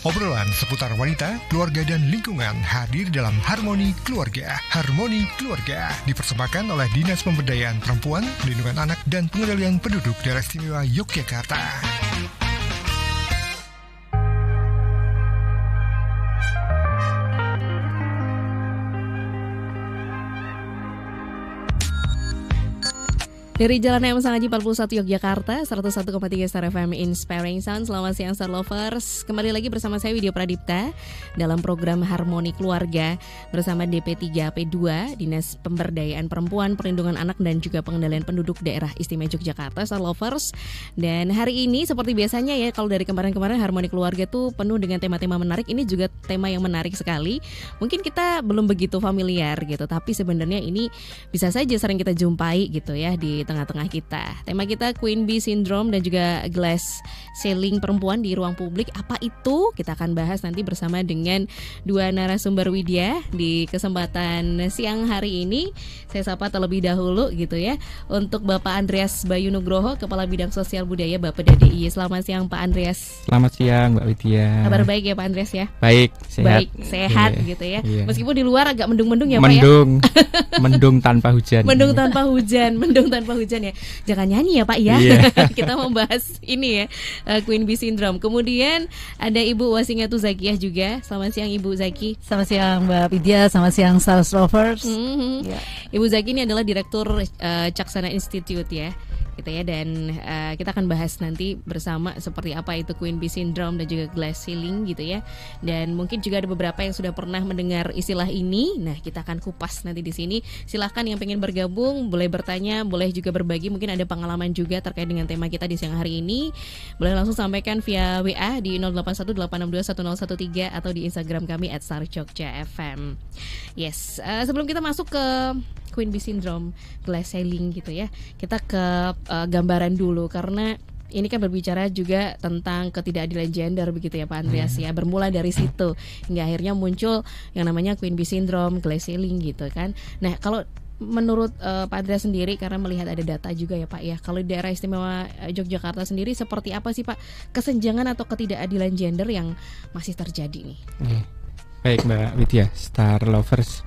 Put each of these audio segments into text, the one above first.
Obrolan seputar wanita, keluarga dan lingkungan hadir dalam Harmoni Keluarga. Harmoni Keluarga dipersembahkan oleh Dinas Pemberdayaan Perempuan, Perlindungan Anak dan Pengendalian Penduduk Daerah Istimewa Yogyakarta. Dari Jalan M Sangaji 41 Yogyakarta, 101,3 Star FM Inspiring Sound. Selamat siang Star Lovers. Kembali lagi bersama saya Widya Pradipta dalam program Harmoni Keluarga bersama DP3AP2 Dinas Pemberdayaan Perempuan, Perlindungan Anak dan juga Pengendalian Penduduk Daerah Istimewa Yogyakarta, Star Lovers. Dan hari ini seperti biasanya ya, kalau dari kemarin-kemarin Harmoni Keluarga tuh penuh dengan tema-tema menarik. Ini juga tema yang menarik sekali. Mungkin kita belum begitu familiar gitu, tapi sebenarnya ini bisa saja sering kita jumpai gitu ya di tengah-tengah kita. Tema kita Queen Bee Syndrome dan juga glass ceiling perempuan di ruang publik. Apa itu? Kita akan bahas nanti bersama dengan dua narasumber Widya di kesempatan siang hari ini. Saya sapa terlebih dahulu gitu ya untuk Bapak Andreas Bayu Nugroho, Kepala Bidang Sosial Budaya Bapeda DIY. Selamat siang Pak Andreas. Selamat siang Mbak Widya. Kabar baik ya Pak Andreas ya? Baik, sehat. Baik, sehat gitu ya. Meskipun di luar agak mendung-mendung ya mendung, Pak ya. Mendung tanpa hujan. Mendung tanpa hujan ya. Jangan nyanyi ya Pak ya. Kita membahas ini ya, Queen Bee Syndrome. Kemudian ada Ibu Wasingatu Zakiah juga. Selamat siang Ibu Zaki. Selamat siang Mbak Widya, selamat siang Star Lovers. Ibu Zaki ini adalah Direktur Caksana Institute ya. Gitu ya, dan kita akan bahas nanti bersama seperti apa itu Queen Bee Syndrome dan juga glass ceiling gitu ya. Dan mungkin juga ada beberapa yang sudah pernah mendengar istilah ini. Nah, kita akan kupas nanti di sini. Silahkan yang pengen bergabung, boleh bertanya, boleh juga berbagi. Mungkin ada pengalaman juga terkait dengan tema kita di siang hari ini. Boleh langsung sampaikan via WA di 0818621013 atau di Instagram kami @starjogjafm. Yes, sebelum kita masuk ke Queen Bee Syndrome, glass ceiling gitu ya, kita ke gambaran dulu karena ini kan berbicara juga tentang ketidakadilan gender begitu ya Pak Andreas ya. Bermula dari situ hingga akhirnya muncul yang namanya Queen Bee Syndrome, glass ceiling gitu kan. Nah, kalau menurut Pak Andreas sendiri, karena melihat ada data juga ya Pak ya, kalau di daerah istimewa Yogyakarta sendiri seperti apa sih Pak kesenjangan atau ketidakadilan gender yang masih terjadi nih? Baik Mbak Widya, Star Lovers,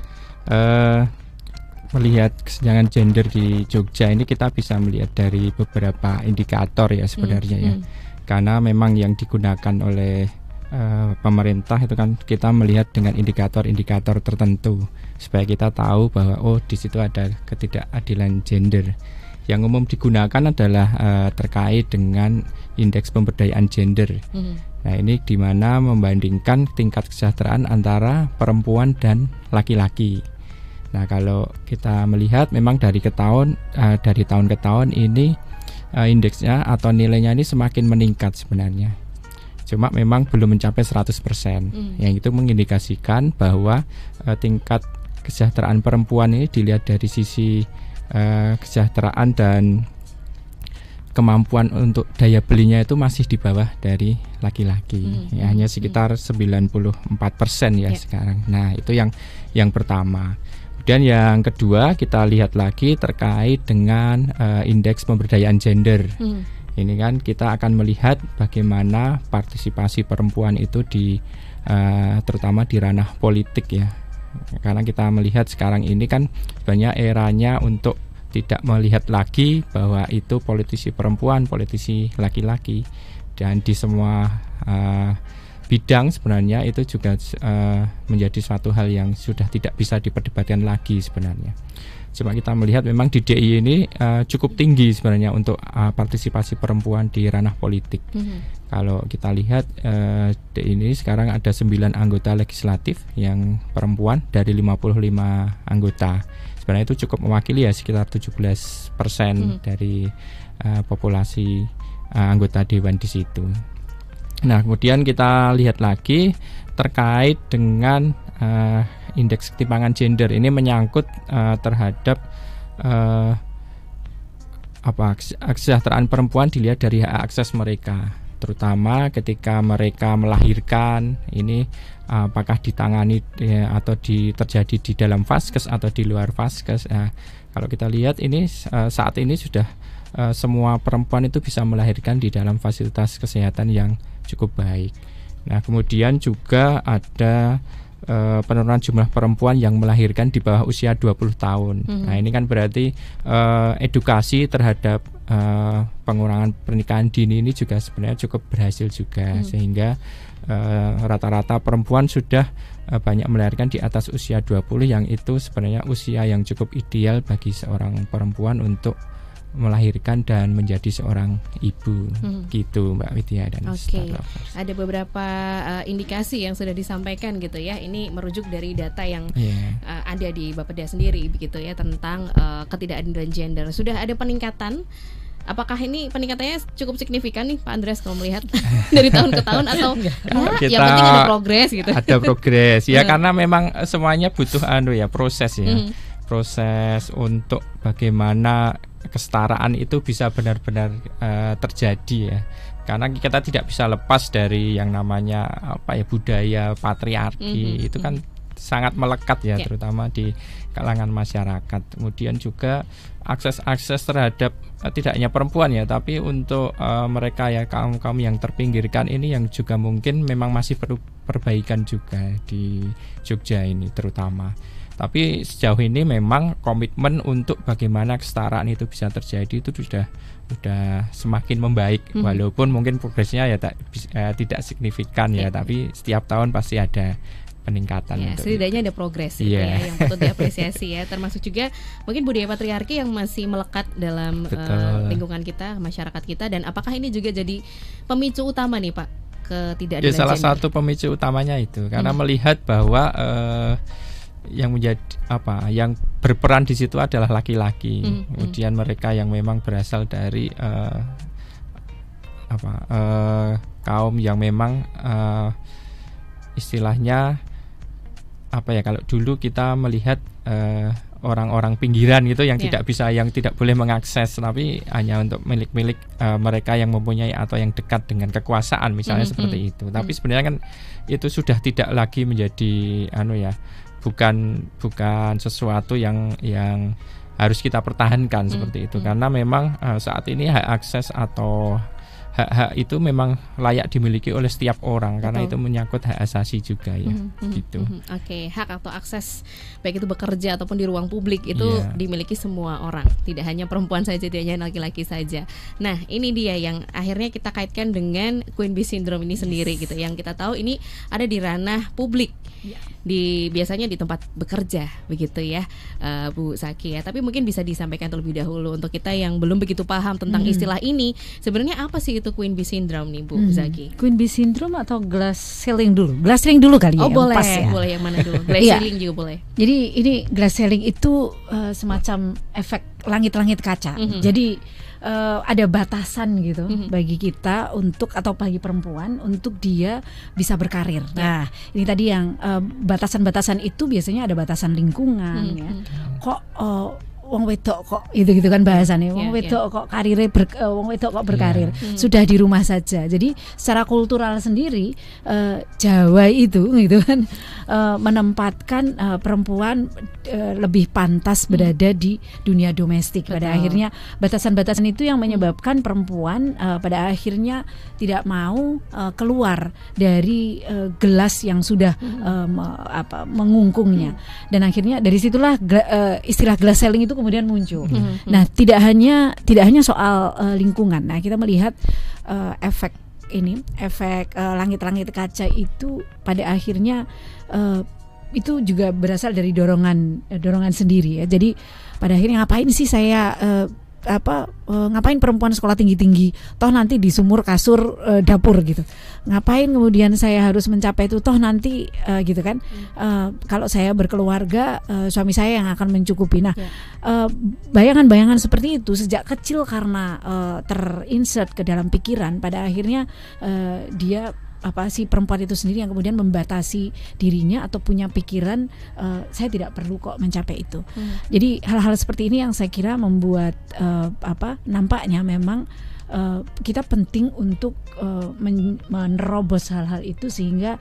melihat kesenjangan gender di Jogja ini kita bisa melihat dari beberapa indikator ya sebenarnya ya. Karena memang yang digunakan oleh pemerintah itu kan kita melihat dengan indikator-indikator tertentu supaya kita tahu bahwa di situ ada ketidakadilan gender. Yang umum digunakan adalah terkait dengan indeks pemberdayaan gender. Nah, ini di mana membandingkan tingkat kesejahteraan antara perempuan dan laki-laki. Nah, kalau kita melihat memang dari tahun ke tahun ini indeksnya atau nilainya ini semakin meningkat sebenarnya. Cuma memang belum mencapai 100%. Yang itu mengindikasikan bahwa tingkat kesejahteraan perempuan ini dilihat dari sisi kesejahteraan dan kemampuan untuk daya belinya itu masih di bawah dari laki-laki. Ya, hanya sekitar 94% ya sekarang. Nah, itu yang pertama. Dan yang kedua kita lihat lagi terkait dengan indeks pemberdayaan gender. Ini kan kita akan melihat bagaimana partisipasi perempuan itu di terutama di ranah politik ya. Karena kita melihat sekarang ini kan banyak eranya untuk tidak melihat lagi bahwa itu politisi perempuan, politisi laki-laki, dan di semua bidang sebenarnya itu juga menjadi suatu hal yang sudah tidak bisa diperdebatkan lagi sebenarnya. Cuma kita melihat memang di DIY ini cukup tinggi sebenarnya untuk partisipasi perempuan di ranah politik. Kalau kita lihat DIY ini sekarang ada 9 anggota legislatif yang perempuan dari 55 anggota. Sebenarnya itu cukup mewakili ya sekitar 17% dari populasi anggota dewan di situ. Nah, kemudian kita lihat lagi terkait dengan indeks ketimpangan gender. Ini menyangkut terhadap kesejahteraan perempuan dilihat dari hak akses mereka, terutama ketika mereka melahirkan. Ini apakah ditangani atau terjadi di dalam vaskes atau di luar vaskes. Kalau kita lihat ini saat ini sudah semua perempuan itu bisa melahirkan di dalam fasilitas kesehatan yang cukup baik. Nah, kemudian juga ada penurunan jumlah perempuan yang melahirkan di bawah usia 20 tahun. Nah, ini kan berarti edukasi terhadap pengurangan pernikahan dini ini juga sebenarnya cukup berhasil juga, sehingga rata-rata perempuan sudah banyak melahirkan di atas usia 20, yang itu sebenarnya usia yang cukup ideal bagi seorang perempuan untuk melahirkan dan menjadi seorang ibu, gitu Mbak Widya dan Oke. Ada beberapa indikasi yang sudah disampaikan gitu ya. Ini merujuk dari data yang ada di Bapeda sendiri begitu ya, tentang ketidakadilan gender. Sudah ada peningkatan. Apakah ini peningkatannya cukup signifikan nih Pak Andreas kalau melihat dari tahun ke tahun, atau yang penting ada progres gitu? Ada progres ya, karena memang semuanya butuh proses ya. Proses untuk bagaimana kesetaraan itu bisa benar-benar terjadi ya. Karena kita tidak bisa lepas dari yang namanya budaya patriarki. Itu kan sangat melekat ya, terutama di kalangan masyarakat. Kemudian juga akses terhadap tidak hanya perempuan ya, tapi untuk mereka ya, kaum yang terpinggirkan ini yang juga mungkin memang masih perlu perbaikan juga di Jogja ini terutama. Tapi sejauh ini memang komitmen untuk bagaimana kesetaraan itu bisa terjadi itu sudah semakin membaik, walaupun mungkin progresnya ya tidak signifikan ya, tapi setiap tahun pasti ada peningkatan. Ya, setidaknya ada progres gitu ya, yang patut diapresiasi ya. Termasuk juga mungkin budaya patriarki yang masih melekat dalam lingkungan kita, masyarakat kita. Dan apakah ini juga jadi pemicu utama nih Pak ketidakadilan gender? Salah satu pemicu utamanya itu karena melihat bahwa yang menjadi yang berperan di situ adalah laki-laki. Kemudian mereka yang memang berasal dari kaum yang memang istilahnya kalau dulu kita melihat orang-orang pinggiran gitu yang tidak boleh mengakses, tapi hanya untuk milik-milik mereka yang mempunyai atau yang dekat dengan kekuasaan misalnya seperti itu. Tapi sebenarnya kan itu sudah tidak lagi menjadi bukan sesuatu yang harus kita pertahankan seperti itu, karena memang saat ini hak akses atau hak itu memang layak dimiliki oleh setiap orang. Betul. Karena itu menyangkut hak asasi juga ya, gitu. Oke, hak atau akses baik itu bekerja ataupun di ruang publik itu dimiliki semua orang, tidak hanya perempuan saja, tidak hanya laki-laki saja. Nah, ini dia yang akhirnya kita kaitkan dengan Queen Bee Syndrome ini sendiri gitu. Yang kita tahu ini ada di ranah publik. Biasanya di tempat bekerja begitu ya, Bu Zaki ya. Tapi mungkin bisa disampaikan terlebih dahulu untuk kita yang belum begitu paham tentang istilah ini. Sebenarnya apa sih itu Queen Bee Syndrome nih Bu Zaki? Queen Bee Syndrome atau glass ceiling dulu? Glass ceiling dulu kali ya. Boleh, pas ya. Boleh yang mana dulu? Glass ceiling juga boleh. Jadi ini glass ceiling itu semacam efek langit-langit kaca. Jadi ada batasan gitu bagi kita untuk, atau bagi perempuan untuk dia bisa berkarir. Nah, ini tadi yang batasan-batasan itu biasanya ada batasan lingkungan ya. Kok wong wedok kok gitu kan bahasannya. Wong wedok kok karirnya wong wedok kok berkarir. Sudah di rumah saja. Jadi secara kultural sendiri Jawa itu gitu kan menempatkan perempuan lebih pantas berada di dunia domestik. Pada akhirnya batasan-batasan itu yang menyebabkan perempuan pada akhirnya tidak mau keluar dari gelas yang sudah mengungkungnya. Dan akhirnya dari situlah istilah glass ceiling itu kemudian muncul. Nah, tidak hanya soal lingkungan. Nah, kita melihat efek langit-langit kaca itu pada akhirnya itu juga berasal dari dorongan sendiri ya. Jadi pada akhirnya ngapain sih saya ngapain perempuan sekolah tinggi-tinggi, toh nanti di sumur kasur dapur gitu. Ngapain kemudian saya harus mencapai itu, toh nanti gitu kan. Kalau saya berkeluarga, suami saya yang akan mencukupi. Nah, bayangan-bayangan seperti itu sejak kecil karena terinsert ke dalam pikiran, pada akhirnya dia perempuan itu sendiri yang kemudian membatasi dirinya atau punya pikiran saya tidak perlu kok mencapai itu. Jadi hal-hal seperti ini yang saya kira membuat nampaknya memang kita penting untuk menerobos hal-hal itu sehingga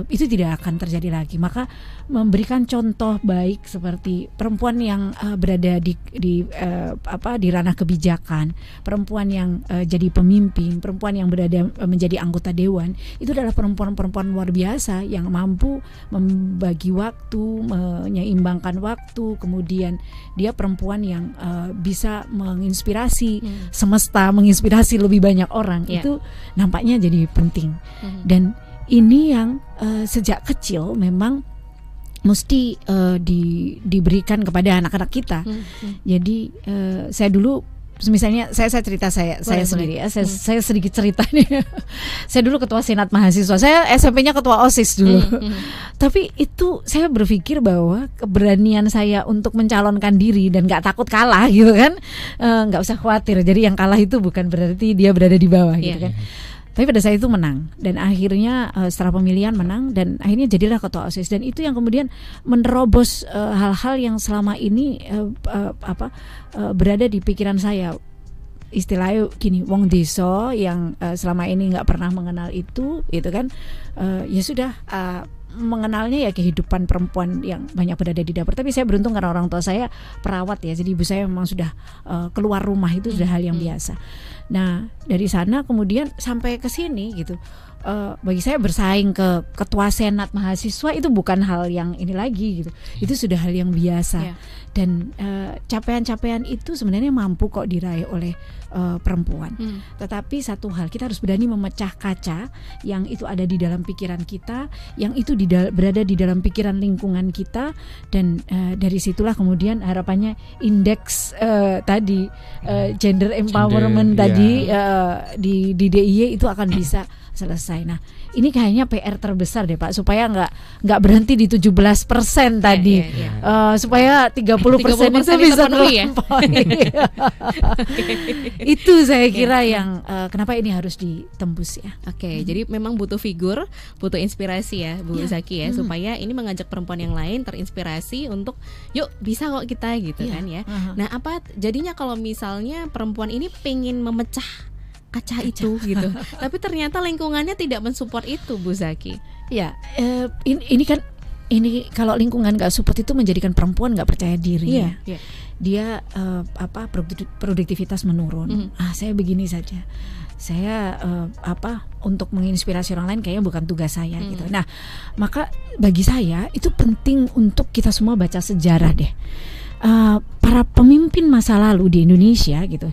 itu tidak akan terjadi lagi. Maka memberikan contoh baik seperti perempuan yang berada di ranah kebijakan, perempuan yang jadi pemimpin, perempuan yang berada menjadi anggota dewan, itu adalah perempuan-perempuan luar biasa yang mampu membagi waktu, menyeimbangkan waktu, kemudian dia perempuan yang bisa menginspirasi semesta, menginspirasi lebih banyak orang. Itu nampaknya jadi penting. Dan ini yang sejak kecil memang mesti diberikan kepada anak-anak kita. Jadi saya dulu, misalnya saya cerita saya sendiri ya, saya sedikit cerita nih. Saya dulu ketua senat mahasiswa, saya SMP-nya ketua OSIS dulu. Tapi itu saya berpikir bahwa keberanian saya untuk mencalonkan diri dan nggak takut kalah gitu kan, nggak usah khawatir. Jadi yang kalah itu bukan berarti dia berada di bawah gitu kan. Tapi pada saat itu menang, dan akhirnya setelah pemilihan menang, dan akhirnya jadilah ketua OSIS. Dan itu yang kemudian menerobos hal-hal yang selama ini berada di pikiran saya. Istilahnya gini, wong deso yang selama ini nggak pernah mengenal itu kan, ya sudah mengenalnya ya kehidupan perempuan yang banyak berada di dapur. Tapi saya beruntung karena orang tua saya perawat ya, jadi ibu saya memang sudah keluar rumah itu sudah hal yang biasa. Nah dari sana kemudian sampai ke sini gitu, bagi saya bersaing ke ketua senat mahasiswa itu bukan hal yang ini lagi gitu, itu sudah hal yang biasa. Dan capaian-capaian itu sebenarnya mampu kok diraih oleh perempuan. Tetapi satu hal, kita harus berani memecah kaca yang itu ada di dalam pikiran kita, yang itu berada di dalam pikiran lingkungan kita, dan dari situlah kemudian harapannya indeks tadi gender empowerment tadi di DIY itu akan bisa selesai. Nah ini kayaknya PR terbesar deh Pak, supaya nggak berhenti di 17% tadi, supaya 30% itu bisa terlampaui. Itu saya kira yang kenapa ini harus ditembus ya. Jadi memang butuh figur, butuh inspirasi ya Bu Zaki ya, supaya ini mengajak perempuan yang lain terinspirasi untuk yuk bisa kok kita gitu kan ya. Nah apa jadinya kalau misalnya perempuan ini pengen memecah kaca itu gitu, tapi ternyata lingkungannya tidak mensupport itu Bu Zaki. Ya, ini kan kalau lingkungan nggak support itu menjadikan perempuan nggak percaya diri. Dia produktivitas menurun. Saya begini saja, saya untuk menginspirasi orang lain kayaknya bukan tugas saya gitu. Nah maka bagi saya itu penting untuk kita semua baca sejarah deh. Para pemimpin masa lalu di Indonesia gitu,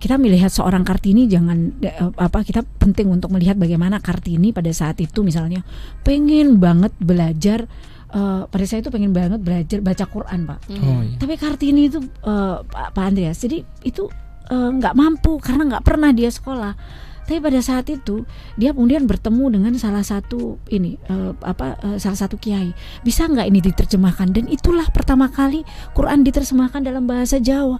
kita melihat seorang Kartini, kita penting untuk melihat bagaimana Kartini pada saat itu misalnya pengen banget belajar, pada saat itu pengen banget belajar baca Quran Pak. Tapi Kartini itu Pak Andreas, jadi itu nggak mampu karena nggak pernah dia sekolah. Tapi pada saat itu dia kemudian bertemu dengan salah satu kiai. Bisa nggak ini diterjemahkan? Dan itulah pertama kali Quran diterjemahkan dalam bahasa Jawa.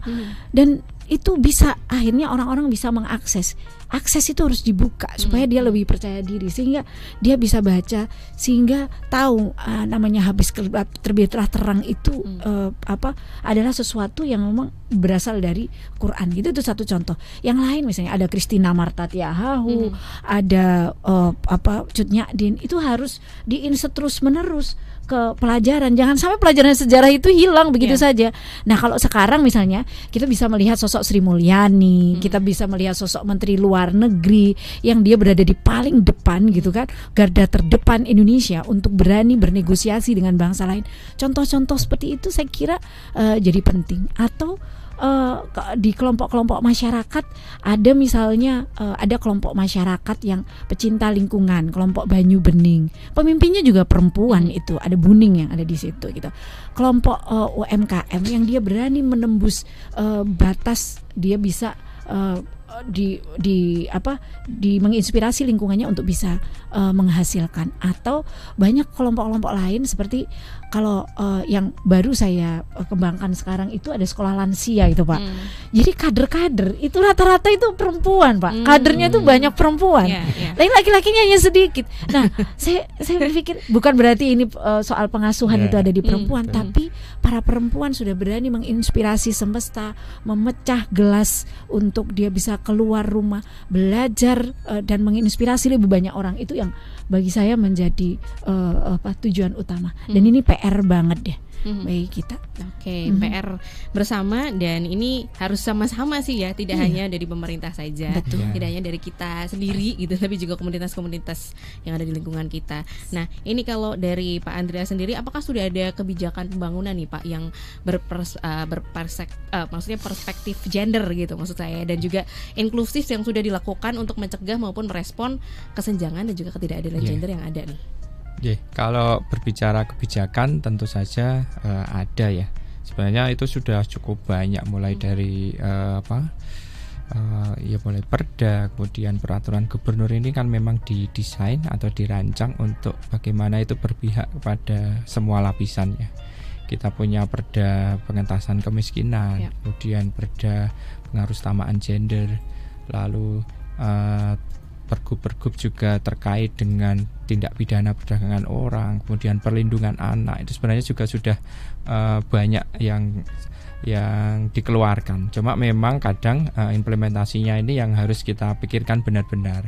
Dan itu bisa, akhirnya orang-orang bisa mengakses. Akses itu harus dibuka supaya dia lebih percaya diri, sehingga dia bisa baca, sehingga tahu namanya habis terbitlah terang itu adalah sesuatu yang memang berasal dari Quran gitu. Itu satu contoh. Yang lain misalnya ada Christina Marta Tiahahu, ada Cut Nyak-Din, itu harus diinsert terus menerus ke pelajaran. Jangan sampai pelajaran sejarah itu hilang begitu saja. Nah kalau sekarang misalnya kita bisa melihat sosok Sri Mulyani, kita bisa melihat sosok Menteri Luar Negeri yang dia berada di paling depan gitu kan, garda terdepan Indonesia untuk berani bernegosiasi dengan bangsa lain. Contoh-contoh seperti itu saya kira jadi penting. Atau di kelompok-kelompok masyarakat ada misalnya ada kelompok masyarakat yang pecinta lingkungan, kelompok Banyu Bening, pemimpinnya juga perempuan, itu ada Buning yang ada di situ gitu. Kelompok UMKM yang dia berani menembus batas, dia bisa menginspirasi lingkungannya untuk bisa menghasilkan. Atau banyak kelompok-kelompok lain seperti kalau yang baru saya kembangkan sekarang itu ada sekolah lansia itu Pak. Jadi kader-kader itu rata-rata itu perempuan Pak. Kadernya itu banyak perempuan. Lain laki-lakinya hanya sedikit. Nah, saya berpikir bukan berarti ini soal pengasuhan itu ada di perempuan, tapi para perempuan sudah berani menginspirasi semesta, memecah gelas untuk dia bisa keluar rumah, belajar dan menginspirasi lebih banyak orang, itu yang bagi saya menjadi tujuan utama. Dan ini PR banget deh bagi kita. Oke, PR bersama, dan ini harus sama-sama sih ya, tidak hanya dari pemerintah saja, tidak hanya dari kita sendiri gitu, tapi juga komunitas-komunitas yang ada di lingkungan kita. Nah, ini kalau dari Pak Andreas sendiri, apakah sudah ada kebijakan pembangunan nih Pak yang maksudnya perspektif gender gitu maksud saya, dan juga inklusif yang sudah dilakukan untuk mencegah maupun merespon kesenjangan dan juga ketidakadilan gender yang ada nih? Kalau berbicara kebijakan tentu saja ada ya. Sebenarnya itu sudah cukup banyak, mulai dari mulai perda, kemudian peraturan gubernur ini kan memang didesain atau dirancang untuk bagaimana itu berpihak kepada semua lapisan ya. Kita punya perda pengentasan kemiskinan, kemudian perda pengaruh utamaan gender, lalu pergub-pergub juga terkait dengan tindak pidana perdagangan orang, kemudian perlindungan anak, itu sebenarnya juga sudah banyak yang dikeluarkan. Cuma memang kadang implementasinya ini yang harus kita pikirkan benar-benar,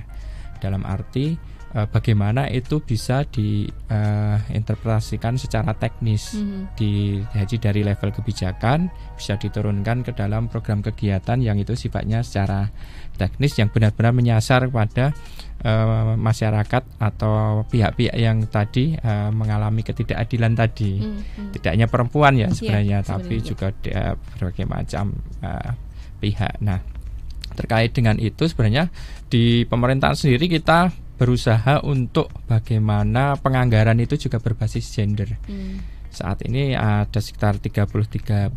dalam arti bagaimana itu bisa diinterpretasikan secara teknis, jadi dari level kebijakan bisa diturunkan ke dalam program kegiatan yang itu sifatnya secara teknis, yang benar-benar menyasar kepada masyarakat atau pihak-pihak yang tadi mengalami ketidakadilan tadi. Tidak hanya perempuan ya sebenarnya, tapi juga berbagai macam pihak. Nah, terkait dengan itu sebenarnya di pemerintahan sendiri kita berusaha untuk bagaimana penganggaran itu juga berbasis gender. Saat ini ada sekitar 33%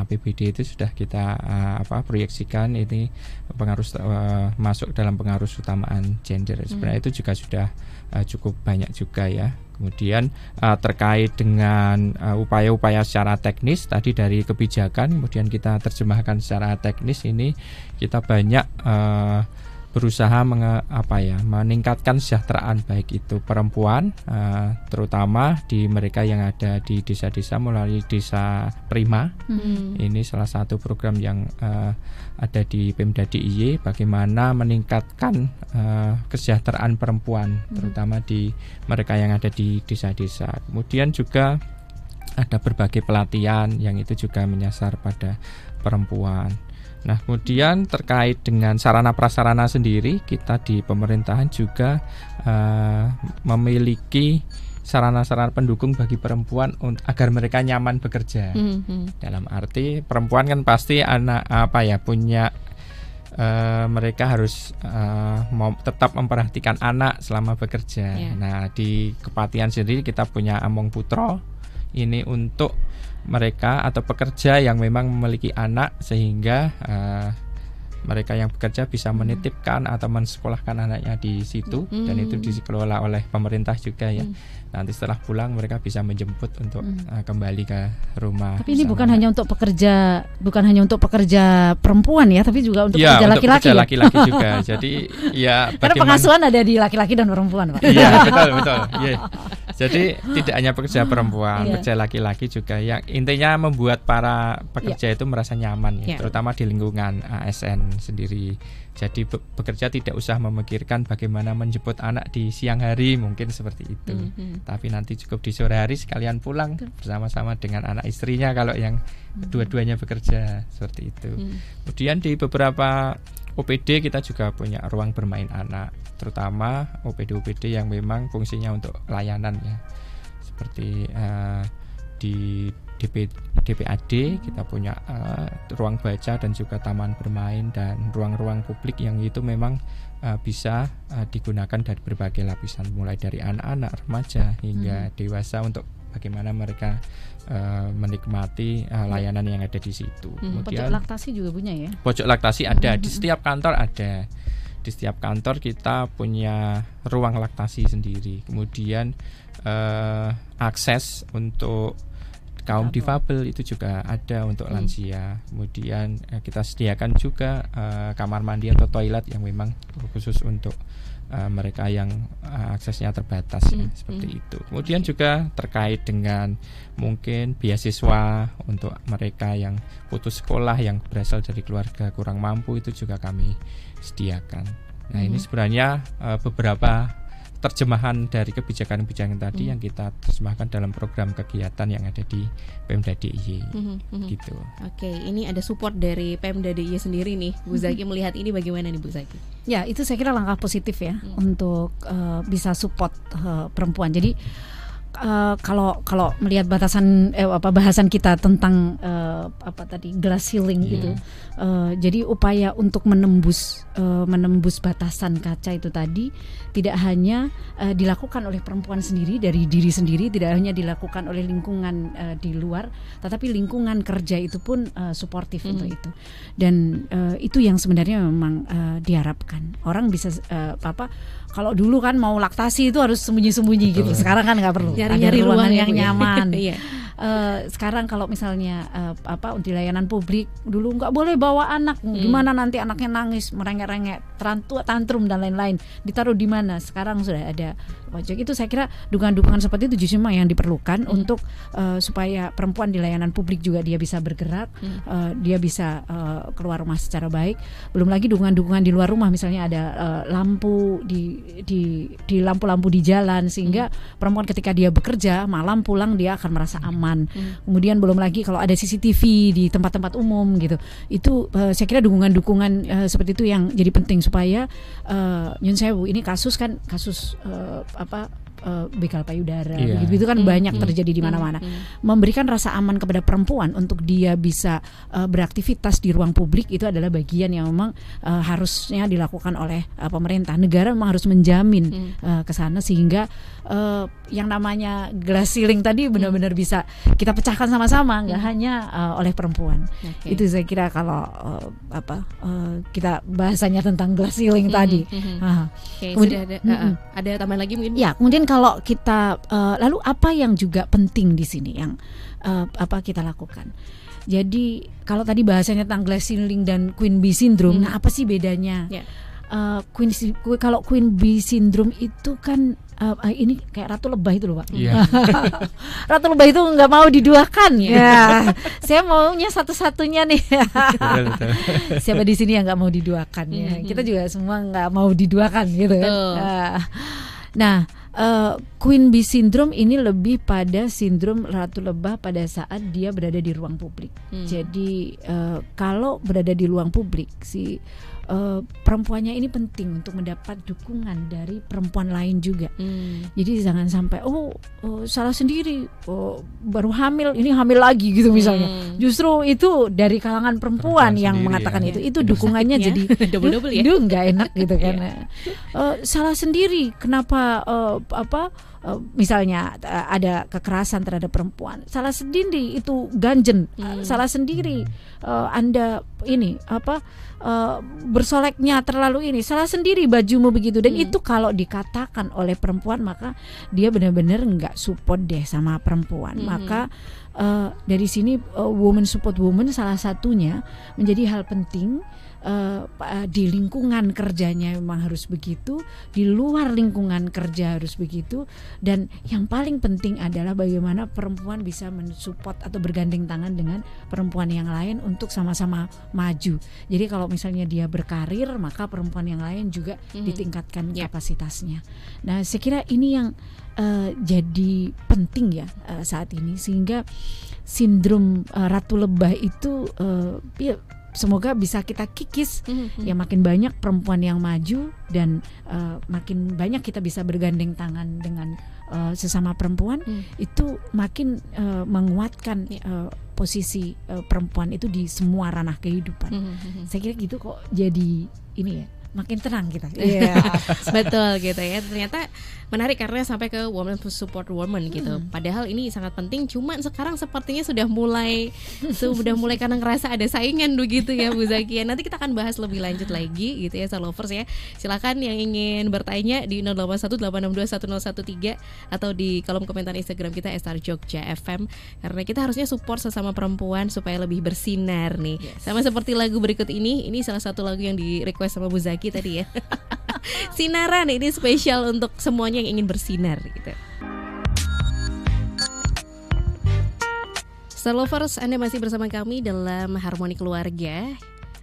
APBD itu sudah kita proyeksikan ini masuk dalam pengaruh utamaan gender. Sebenarnya itu juga sudah cukup banyak juga ya. Kemudian terkait dengan upaya-upaya secara teknis tadi dari kebijakan, kemudian kita terjemahkan secara teknis, ini kita banyak berusaha meningkatkan kesejahteraan baik itu perempuan, terutama di mereka yang ada di desa-desa melalui desa Prima. Ini salah satu program yang ada di Pemda DIY, bagaimana meningkatkan kesejahteraan perempuan, terutama di mereka yang ada di desa-desa. Kemudian juga ada berbagai pelatihan yang itu juga menyasar pada perempuan. Nah, kemudian terkait dengan sarana prasarana sendiri, kita di pemerintahan juga memiliki sarana-sarana pendukung bagi perempuan agar mereka nyaman bekerja. Dalam arti perempuan kan pasti punya mereka harus tetap memperhatikan anak selama bekerja. Nah, di Kepatihan sendiri kita punya Among Putro. Ini untuk mereka atau pekerja yang memang memiliki anak, sehingga mereka yang bekerja bisa menitipkan atau mensekolahkan anaknya di situ, dan itu dikelola oleh pemerintah juga ya. Nanti setelah pulang mereka bisa menjemput untuk kembali ke rumah. Tapi ini bukan hanya untuk pekerja perempuan ya, tapi juga untuk pekerja laki-laki. Untuk laki-laki juga. Jadi ya karena pengasuhan ada di laki-laki dan perempuan, Pak. Iya, betul. Yeah. Jadi tidak hanya pekerja perempuan, pekerja laki-laki juga, yang intinya membuat para pekerja itu merasa nyaman ya, terutama di lingkungan ASN sendiri. Jadi bekerja tidak usah memikirkan bagaimana menjemput anak di siang hari, mungkin seperti itu. Tapi nanti cukup di sore hari sekalian pulang bersama-sama dengan anak istrinya kalau yang dua-duanya bekerja, seperti itu. Kemudian di beberapa OPD kita juga punya ruang bermain anak, terutama OPD-OPD yang memang fungsinya untuk layanan ya. Seperti di DPAD kita punya ruang baca dan juga taman bermain dan ruang-ruang publik yang itu memang bisa digunakan dari berbagai lapisan, mulai dari anak-anak, remaja hingga dewasa, untuk bagaimana mereka menikmati layanan yang ada di situ. Kemudian, pojok laktasi juga punya ya? Pojok laktasi ada, di setiap kantor ada. Di setiap kantor kita punya ruang laktasi sendiri. Kemudian akses untuk kaum difabel itu juga ada untuk lansia. Kemudian kita sediakan juga kamar mandi atau toilet yang memang khusus untuk mereka yang aksesnya terbatas seperti itu. Kemudian juga terkait dengan mungkin beasiswa untuk mereka yang putus sekolah yang berasal dari keluarga kurang mampu, itu juga kami sediakan. Nah, ini sebenarnya beberapa terjemahan dari kebijakan-kebijakan tadi yang kita terjemahkan dalam program kegiatan yang ada di Pemda DIY gitu. Oke, ini ada support dari Pemda DIY sendiri nih. Bu Zaki melihat ini bagaimana nih Bu Zaki? Ya, itu saya kira langkah positif ya untuk bisa support perempuan. Jadi kalau melihat bahasan kita tentang glass ceiling gitu, jadi upaya untuk menembus batasan kaca itu tadi tidak hanya dilakukan oleh perempuan sendiri dari diri sendiri, tidak hanya dilakukan oleh lingkungan di luar, tetapi lingkungan kerja itu pun suportif untuk itu. Dan itu yang sebenarnya memang diharapkan. Orang bisa kalau dulu kan mau laktasi itu harus sembunyi-sembunyi gitu. Sekarang kan nggak perlu. Nyari ruangan yang nyaman. Sekarang kalau misalnya di layanan publik dulu nggak boleh bawa anak, gimana nanti anaknya nangis, merengek-rengek, tantrum dan lain-lain, ditaruh di mana? Sekarang sudah ada pojok. Itu saya kira dukungan-dukungan seperti itu justru yang diperlukan untuk supaya perempuan di layanan publik juga dia bisa bergerak, dia bisa keluar rumah secara baik. Belum lagi dukungan-dukungan di luar rumah, misalnya ada lampu di lampu-lampu di jalan, sehingga perempuan ketika dia bekerja malam pulang dia akan merasa aman. Kemudian belum lagi kalau ada CCTV di tempat-tempat umum gitu. Itu saya kira dukungan-dukungan seperti itu yang jadi penting supaya nyun sewu ini kasus begal payudara, begitu kan banyak terjadi di mana-mana. Memberikan rasa aman kepada perempuan untuk dia bisa beraktivitas di ruang publik itu adalah bagian yang memang harusnya dilakukan oleh pemerintah. Negara memang harus menjamin ke sana sehingga yang namanya glass ceiling tadi benar-benar bisa kita pecahkan sama-sama, nggak hanya oleh perempuan. Itu saya kira kalau kita bahasanya tentang glass ceiling tadi. Kemudian ada tambahan lagi mungkin? Ya, kemudian kalau kita lalu apa yang juga penting di sini yang kita lakukan. Jadi kalau tadi bahasanya tentang glass ceiling dan Queen Bee Syndrome, nah apa sih bedanya? Kalau Queen Bee Syndrome itu kan ini kayak ratu lebah itu loh Pak. Ratu lebah itu nggak mau diduakan. Saya maunya satu-satunya nih. Siapa di sini yang nggak mau diduakan ya? Kita juga semua nggak mau diduakan gitu kan. Nah, Queen Bee Syndrome ini lebih pada sindrom ratu lebah pada saat dia berada di ruang publik. Jadi kalau berada di ruang publik perempuannya ini penting untuk mendapat dukungan dari perempuan lain juga. Jadi jangan sampai salah sendiri, baru hamil, ini hamil lagi gitu misalnya. Justru itu dari kalangan perempuan yang mengatakan itu dukungannya jadi double ya. Nggak enak gitu kan. Salah sendiri, kenapa misalnya ada kekerasan terhadap perempuan, salah sendiri itu ganjen, salah sendiri Anda ini bersoleknya terlalu ini, salah sendiri bajumu begitu. Dan itu kalau dikatakan oleh perempuan maka dia benar-benar nggak support deh sama perempuan. Maka dari sini woman support woman salah satunya menjadi hal penting. Di lingkungan kerjanya memang harus begitu, di luar lingkungan kerja harus begitu, dan yang paling penting adalah bagaimana perempuan bisa mensupport atau bergandeng tangan dengan perempuan yang lain untuk sama-sama maju. Jadi kalau misalnya dia berkarir, maka perempuan yang lain juga ditingkatkan kapasitasnya. Nah, saya kira ini yang jadi penting ya saat ini, sehingga sindrom ratu lebah itu semoga bisa kita kikis. Ya, makin banyak perempuan yang maju dan makin banyak kita bisa bergandeng tangan dengan sesama perempuan, itu makin menguatkan posisi perempuan itu di semua ranah kehidupan. Saya kira gitu kok jadi ini ya, makin tenang kita. Betul gitu ya. Ternyata menarik karena sampai ke woman support woman gitu. Padahal ini sangat penting. Cuman sekarang sepertinya sudah mulai karena ngerasa ada saingan begitu ya Bu Zakia. Nanti kita akan bahas lebih lanjut lagi gitu ya, Star Lovers ya. Silakan yang ingin bertanya di 0818621013 atau di kolom komentar Instagram kita Star Jogja FM. Karena kita harusnya support sesama perempuan supaya lebih bersinar nih. Sama seperti lagu berikut ini salah satu lagu yang di request sama Bu Zaki tadi ya. Sinaran ini spesial untuk semuanya yang ingin bersinar gitu. Star Lovers, Anda masih bersama kami dalam Harmoni Keluarga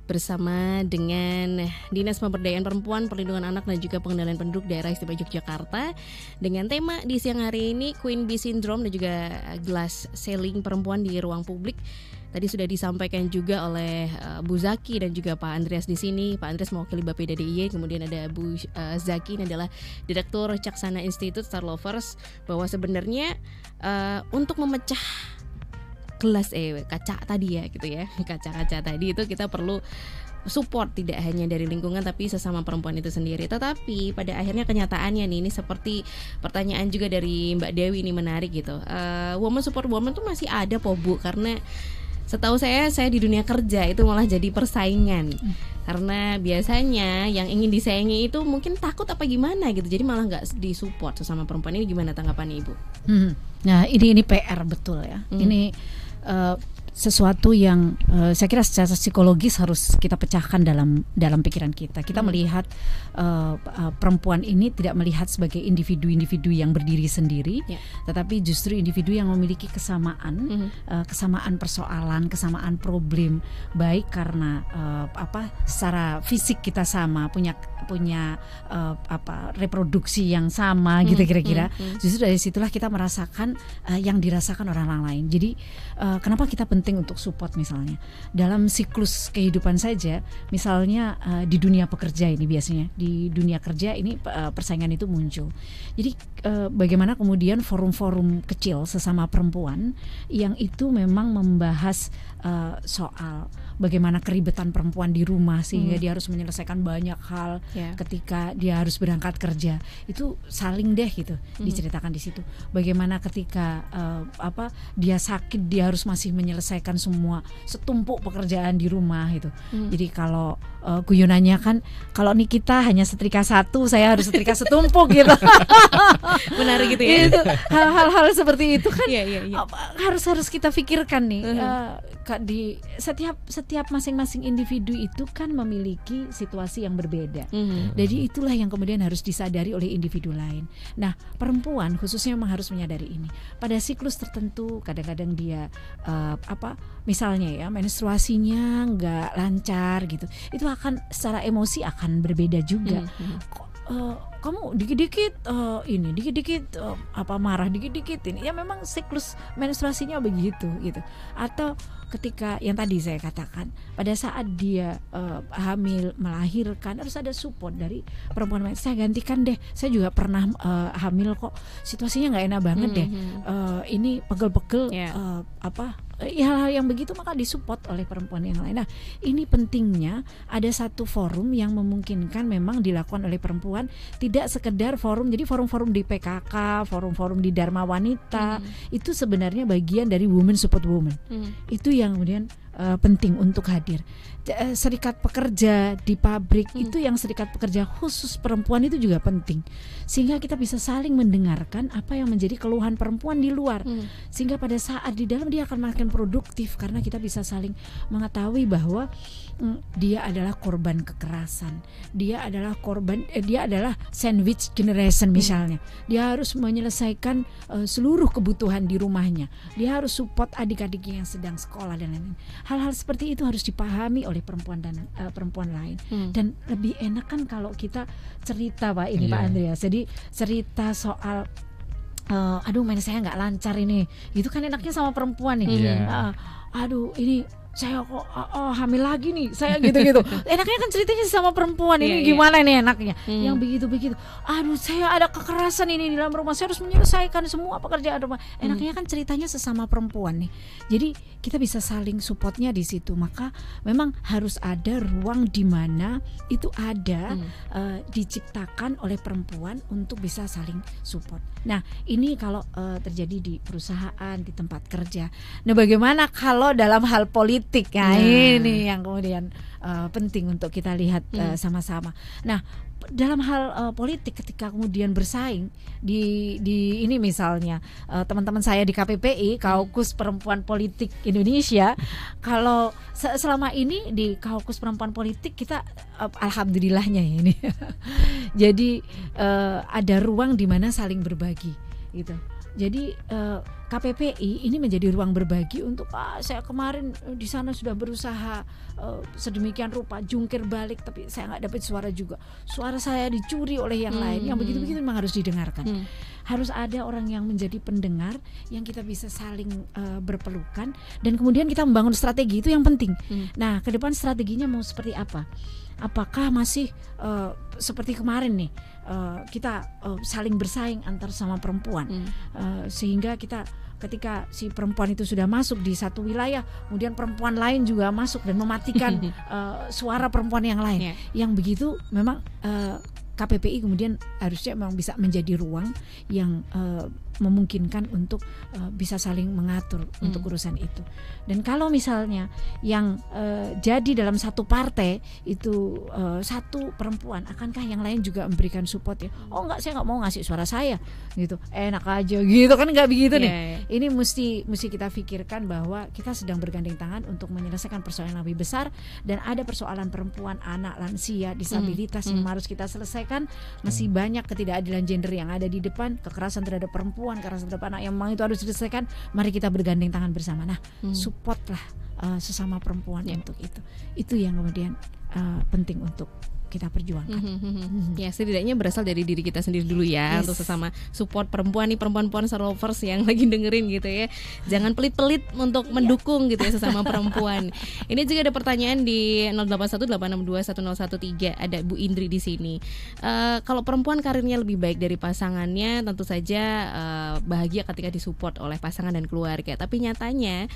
bersama dengan Dinas Pemberdayaan Perempuan, Perlindungan Anak dan juga Pengendalian Penduduk Daerah Istimewa Yogyakarta dengan tema di siang hari ini Queen Bee Syndrome dan juga glass ceiling perempuan di ruang publik. Tadi sudah disampaikan juga oleh Bu Zaki dan juga Pak Andreas di sini. Pak Andreas mewakili Bapeda DIY, kemudian ada Bu Zaki ini adalah Direktur Caksana Institute Star Lovers, bahwa sebenarnya untuk memecah gelas kaca tadi ya gitu ya, kaca-kaca tadi itu kita perlu support tidak hanya dari lingkungan tapi sesama perempuan itu sendiri. Tetapi pada akhirnya kenyataannya nih, ini seperti pertanyaan juga dari Mbak Dewi ini menarik gitu. Woman support woman tuh masih ada po Bu, karena setahu saya di dunia kerja itu malah jadi persaingan. Karena biasanya yang ingin disayangi itu mungkin takut apa gimana gitu, jadi malah nggak disupport sesama perempuan. Ini gimana tanggapannya Ibu? Nah ini PR betul ya. Ini sesuatu yang saya kira secara psikologis harus kita pecahkan dalam pikiran kita. Kita melihat perempuan ini tidak melihat sebagai individu-individu yang berdiri sendiri, tetapi justru individu yang memiliki kesamaan, kesamaan persoalan, kesamaan problem, baik karena secara fisik kita sama, punya reproduksi yang sama gitu kira-kira. Justru dari situlah kita merasakan yang dirasakan orang lain. Jadi kenapa kita penting untuk support misalnya dalam siklus kehidupan saja, misalnya di dunia pekerja ini, biasanya di dunia kerja ini persaingan itu muncul. Jadi bagaimana kemudian forum-forum kecil sesama perempuan yang itu memang membahas soal bagaimana keribetan perempuan di rumah sehingga dia harus menyelesaikan banyak hal ketika dia harus berangkat kerja, itu saling deh gitu diceritakan di situ. Bagaimana ketika dia sakit dia harus masih menyelesaikan semua setumpuk pekerjaan di rumah itu. Jadi kalau guyonannya kan, kalau Nikita hanya setrika satu, saya harus setrika setumpuk gitu. Menarik gitu ya. Itu hal-hal seperti itu kan harus kita pikirkan nih. Di setiap masing-masing individu itu kan memiliki situasi yang berbeda. Jadi itulah yang kemudian harus disadari oleh individu lain. Nah, perempuan khususnya memang harus menyadari ini. Pada siklus tertentu kadang-kadang dia misalnya ya menstruasinya nggak lancar gitu. Itu akan secara emosi akan berbeda juga. Kamu dikit-dikit dikit-dikit marah, dikit-dikit ini. Ya memang siklus menstruasinya begitu gitu. Atau ketika yang tadi saya katakan, pada saat dia hamil, melahirkan, harus ada support dari perempuan lain. Saya gantikan deh, saya juga pernah hamil kok, situasinya nggak enak banget deh. Ini pegel-pegel hal-hal yang begitu maka disupport oleh perempuan yang lain. Nah, ini pentingnya ada satu forum yang memungkinkan memang dilakukan oleh perempuan, tidak sekedar forum. Jadi forum-forum di PKK, forum-forum di Dharma Wanita itu sebenarnya bagian dari women support women. Itu yang kemudian penting untuk hadir. Serikat pekerja di pabrik itu, yang serikat pekerja khusus perempuan itu juga penting, sehingga kita bisa saling mendengarkan apa yang menjadi keluhan perempuan di luar, sehingga pada saat di dalam dia akan makin produktif, karena kita bisa saling mengetahui bahwa dia adalah korban kekerasan, dia adalah sandwich generation misalnya, dia harus menyelesaikan seluruh kebutuhan di rumahnya, dia harus support adik-adiknya yang sedang sekolah dan lain-lain. Hal-hal seperti itu harus dipahami oleh perempuan dan perempuan lain. Dan lebih enak kan kalau kita cerita Pak Andreas. Jadi cerita soal aduh main saya nggak lancar ini, itu kan enaknya sama perempuan nih. Aduh ini saya kok hamil lagi nih, saya gitu-gitu. Enaknya kan ceritanya sama perempuan ini gimana nih enaknya. Yang begitu-begitu, aduh saya ada kekerasan ini di dalam rumah, saya harus menyelesaikan semua pekerjaan rumah. Enaknya kan ceritanya sesama perempuan nih. Jadi kita bisa saling supportnya di situ. Maka memang harus ada ruang di mana itu ada diciptakan oleh perempuan untuk bisa saling support. Nah ini kalau terjadi di perusahaan, di tempat kerja. Nah bagaimana kalau dalam hal politik? Nah ini yang kemudian penting untuk kita lihat sama-sama. Nah dalam hal politik ketika kemudian bersaing di ini misalnya teman-teman saya di KPPI, Kaukus Perempuan Politik Indonesia, kalau selama ini di Kaukus Perempuan Politik kita alhamdulillahnya ya ini jadi ada ruang di mana saling berbagi gitu. Jadi KPPI ini menjadi ruang berbagi untuk saya kemarin di sana sudah berusaha sedemikian rupa jungkir balik, tapi saya nggak dapat suara juga. Suara saya dicuri oleh yang lain. Yang begitu-begitu memang harus didengarkan. Harus ada orang yang menjadi pendengar, yang kita bisa saling berpelukan, dan kemudian kita membangun strategi, itu yang penting. Nah, ke depan strateginya mau seperti apa? Apakah masih seperti kemarin nih kita saling bersaing antar sama perempuan, sehingga kita ketika si perempuan itu sudah masuk di satu wilayah, kemudian perempuan lain juga masuk dan mematikan suara perempuan yang lain. Yang begitu memang KPPI kemudian harusnya memang bisa menjadi ruang yang memungkinkan untuk bisa saling mengatur untuk urusan itu. Dan kalau misalnya yang jadi dalam satu partai itu satu perempuan, akankah yang lain juga memberikan support ya? Oh enggak, saya nggak mau ngasih suara saya gitu, enak aja gitu kan, nggak begitu nih. Ini mesti kita pikirkan bahwa kita sedang bergandeng tangan untuk menyelesaikan persoalan yang lebih besar, dan ada persoalan perempuan, anak, lansia, disabilitas yang harus kita selesaikan. Masih banyak ketidakadilan gender yang ada di depan, kekerasan terhadap perempuan, kekerasan terhadap anak yang memang itu harus diselesaikan. Mari kita bergandeng tangan bersama. Nah, supportlah sesama perempuan untuk itu. Itu yang kemudian penting untuk kita perjuangkan. Ya, setidaknya berasal dari diri kita sendiri dulu ya, untuk sesama support perempuan nih, perempuan-perempuan Lovers yang lagi dengerin gitu ya. Jangan pelit-pelit untuk mendukung gitu ya sesama perempuan. Ini juga ada pertanyaan di 0818621013. Ada Bu Indri di sini. Kalau perempuan karirnya lebih baik dari pasangannya, tentu saja bahagia ketika disupport oleh pasangan dan keluarga. Tapi nyatanya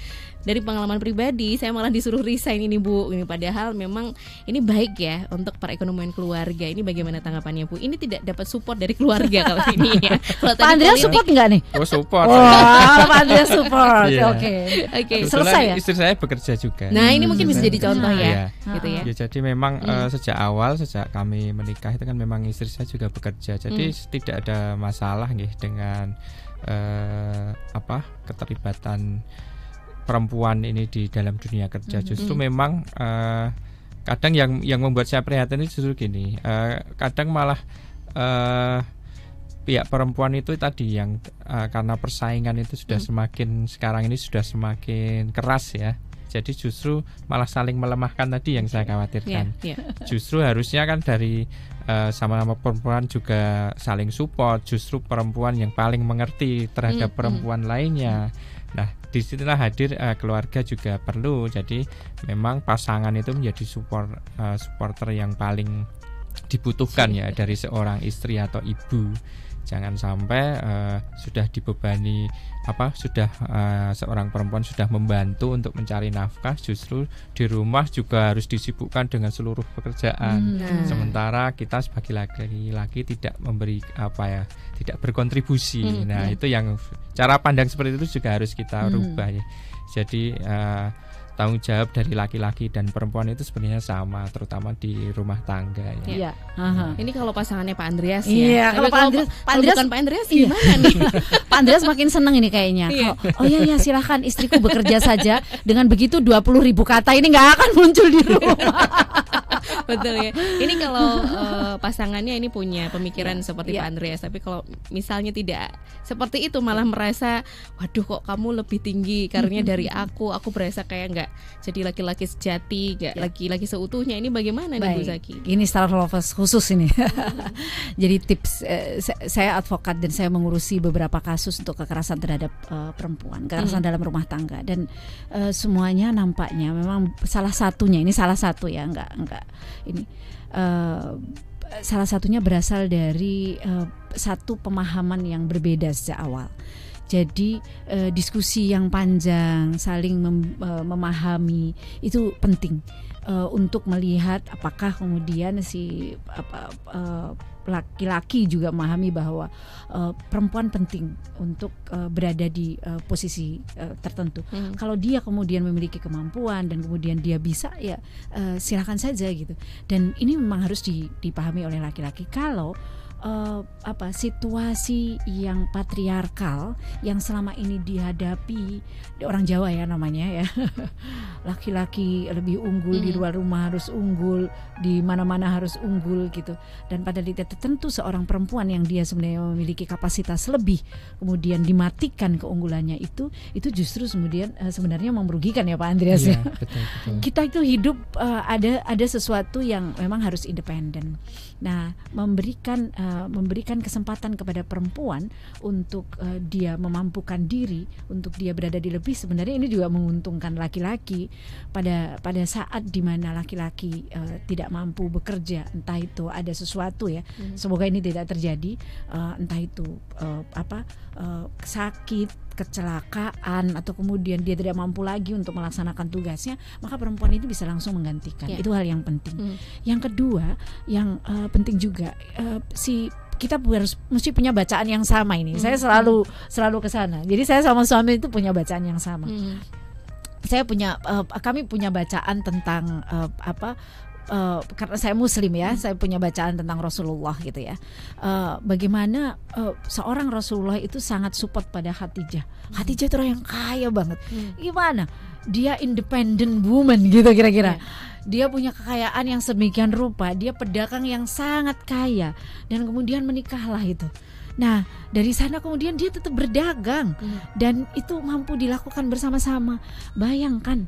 dari pengalaman pribadi, saya malah disuruh resign ini Bu. Ini padahal memang ini baik ya untuk perekonomian keluarga. Ini bagaimana tanggapannya Bu? Ini tidak dapat support dari keluarga kalau ini ya. Pak Andreas support nggak nih? Oh support. Pak Andreas support. Oke. Selesai ya. Istri saya bekerja juga. Nah ini mungkin bisa jadi contoh ya. Gitu ya. Ya, jadi memang sejak kami menikah itu kan memang istri saya juga bekerja. Jadi tidak ada masalah nih dengan keterlibatan perempuan ini di dalam dunia kerja. Justru memang kadang yang membuat saya prihatin itu justru gini, kadang malah pihak perempuan itu tadi yang karena persaingan itu sudah sekarang ini sudah semakin keras ya. Jadi justru malah saling melemahkan tadi yang saya khawatirkan. Justru harusnya kan dari sama-sama perempuan juga saling support. Justru perempuan yang paling mengerti terhadap perempuan lainnya. Nah, disitulah hadir keluarga juga perlu. Jadi memang pasangan itu menjadi supporter yang paling dibutuhkan ya dari seorang istri atau ibu. Jangan sampai sudah dibebani seorang perempuan sudah membantu untuk mencari nafkah, justru di rumah juga harus disibukkan dengan seluruh pekerjaan. Sementara kita sebagai laki-laki tidak memberi tidak berkontribusi. Nah, itu yang cara pandang seperti itu juga harus kita rubah ya. Jadi tanggung jawab dari laki-laki dan perempuan itu sebenarnya sama, terutama di rumah tangga ya. Ini kalau pasangannya Pak Andreas ya. Iya, kalau Pak Andreas bukan Pak Andreas gimana nih? Pak Andreas makin seneng ini kayaknya. Oh iya silahkan istriku bekerja saja. Dengan begitu 20.000 kata ini nggak akan muncul di rumah. Betul ya. Ini kalau pasangannya ini punya pemikiran seperti Pak Andreas, tapi kalau misalnya tidak seperti itu, malah merasa waduh kok kamu lebih tinggi karirnya dari aku berasa kayak nggak jadi laki-laki sejati, nggak laki-laki seutuhnya. Ini bagaimana nih Bu Zaki? Ini star lovers khusus ini. Jadi tips, saya advokat dan saya mengurusi beberapa kasus untuk kekerasan terhadap perempuan, kekerasan dalam rumah tangga, dan semuanya nampaknya memang salah satunya, ini salah satu ya, enggak ini salah satunya berasal dari satu pemahaman yang berbeda sejak awal. Jadi diskusi yang panjang, saling memahami itu penting untuk melihat apakah kemudian si laki-laki juga memahami bahwa perempuan penting untuk berada di posisi tertentu. Kalau dia kemudian memiliki kemampuan dan kemudian dia bisa, ya silakan saja gitu. Dan ini memang harus dipahami oleh laki-laki. Kalau situasi yang patriarkal yang selama ini dihadapi orang Jawa ya namanya ya, laki-laki lebih unggul, di luar rumah harus unggul, di mana-mana harus unggul gitu, dan pada titik tertentu seorang perempuan yang dia sebenarnya memiliki kapasitas lebih kemudian dimatikan keunggulannya itu justru kemudian sebenarnya merugikan ya Pak Andreas ya. Betul. Kita itu hidup ada sesuatu yang memang harus independen. Nah, memberikan kesempatan kepada perempuan untuk dia memampukan diri, untuk dia berada di lebih, sebenarnya ini juga menguntungkan laki-laki pada saat dimana laki-laki tidak mampu bekerja, entah itu ada sesuatu ya, semoga ini tidak terjadi, entah itu sakit, kecelakaan, atau kemudian dia tidak mampu lagi untuk melaksanakan tugasnya, maka perempuan itu bisa langsung menggantikan. Itu hal yang penting. Yang kedua, yang penting juga kita mesti punya bacaan yang sama ini. Saya selalu ke sana. Jadi saya sama suami itu punya bacaan yang sama. Kami punya bacaan tentang karena saya Muslim ya, saya punya bacaan tentang Rasulullah gitu ya. Bagaimana seorang Rasulullah itu sangat support pada Khadijah. Khadijah itu orang yang kaya banget. Gimana? Dia independent woman gitu kira-kira. Dia punya kekayaan yang sedemikian rupa. Dia pedagang yang sangat kaya, dan kemudian menikahlah itu. Nah, dari sana kemudian dia tetap berdagang, dan itu mampu dilakukan bersama-sama. Bayangkan,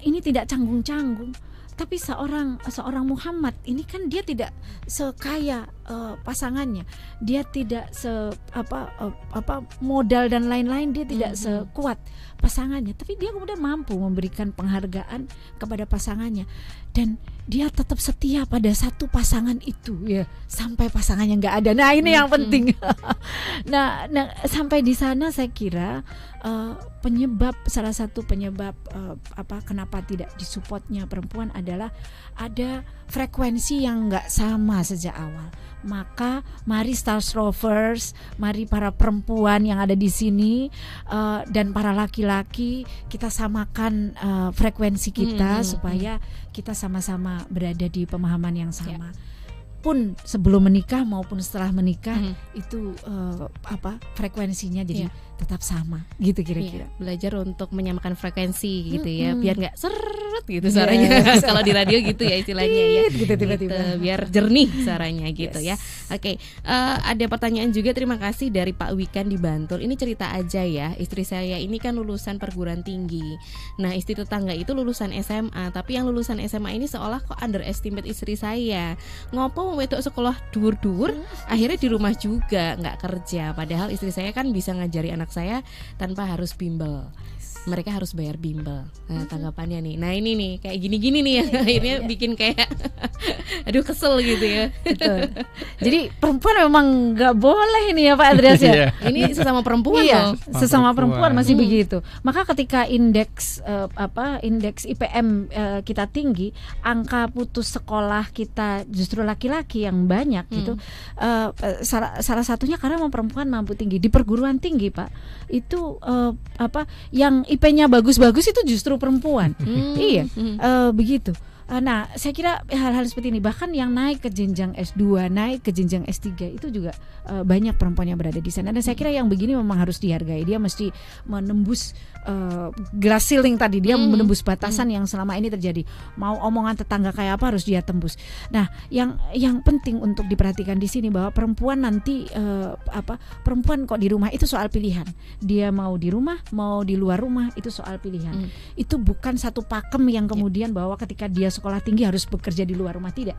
ini tidak canggung-canggung. Tapi seorang Muhammad ini kan dia tidak sekaya pasangannya, dia tidak modal dan lain-lain, dia tidak sekuat pasangannya, tapi dia kemudian mampu memberikan penghargaan kepada pasangannya, dan dia tetap setia pada satu pasangan itu ya sampai pasangannya nggak ada. Nah ini yang penting. nah sampai di sana saya kira salah satu penyebab kenapa tidak disupportnya perempuan adalah ada frekuensi yang nggak sama sejak awal. Maka mari Stars Lovers, mari para perempuan yang ada di sini dan para laki-laki, kita samakan frekuensi kita supaya kita sama-sama berada di pemahaman yang sama. Pun sebelum menikah maupun setelah menikah itu frekuensinya jadi tetap sama gitu kira-kira. Belajar untuk menyamakan frekuensi gitu ya, biar nggak seret gitu suaranya. Kalau di radio gitu ya istilahnya ya. Gitu tiba-tiba. Biar jernih suaranya gitu ya. Oke, ada pertanyaan juga, terima kasih dari Pak Wikan di Bantul. Ini cerita aja ya, istri saya ini kan lulusan perguruan tinggi. Nah, istri tetangga itu lulusan SMA, tapi yang lulusan SMA ini seolah kok underestimate istri saya. Ngopo wedok sekolah dur-dur, akhirnya di rumah juga nggak kerja. Padahal istri saya kan bisa ngajari anak saya tanpa harus bimbel. Mereka harus bayar bimbel. Nah, tanggapannya nih. Nah ini nih kayak gini-gini nih yang akhirnya bikin kayak aduh kesel gitu ya. Betul. Jadi perempuan memang nggak boleh ini ya Pak Andreas ya. Ini sesama perempuan loh. Sesama perempuan masih begitu. Maka ketika indeks IPM kita tinggi, angka putus sekolah kita justru laki-laki yang banyak gitu. Salah satunya karena perempuan mampu tinggi di perguruan tinggi Pak. Itu yang IP-nya bagus-bagus itu justru perempuan. Begitu. Nah, saya kira hal-hal seperti ini, bahkan yang naik ke jenjang S2, naik ke jenjang S3 itu juga banyak perempuan yang berada di sana. Dan saya kira yang begini memang harus dihargai. Dia mesti menembus glass ceiling tadi, dia menembus batasan yang selama ini terjadi. Mau omongan tetangga kayak apa harus dia tembus. Nah, yang penting untuk diperhatikan di sini bahwa perempuan nanti perempuan kok di rumah itu soal pilihan. Dia mau di rumah, mau di luar rumah itu soal pilihan. Itu bukan satu pakem yang kemudian bahwa ketika dia sekolah tinggi harus bekerja di luar rumah, tidak.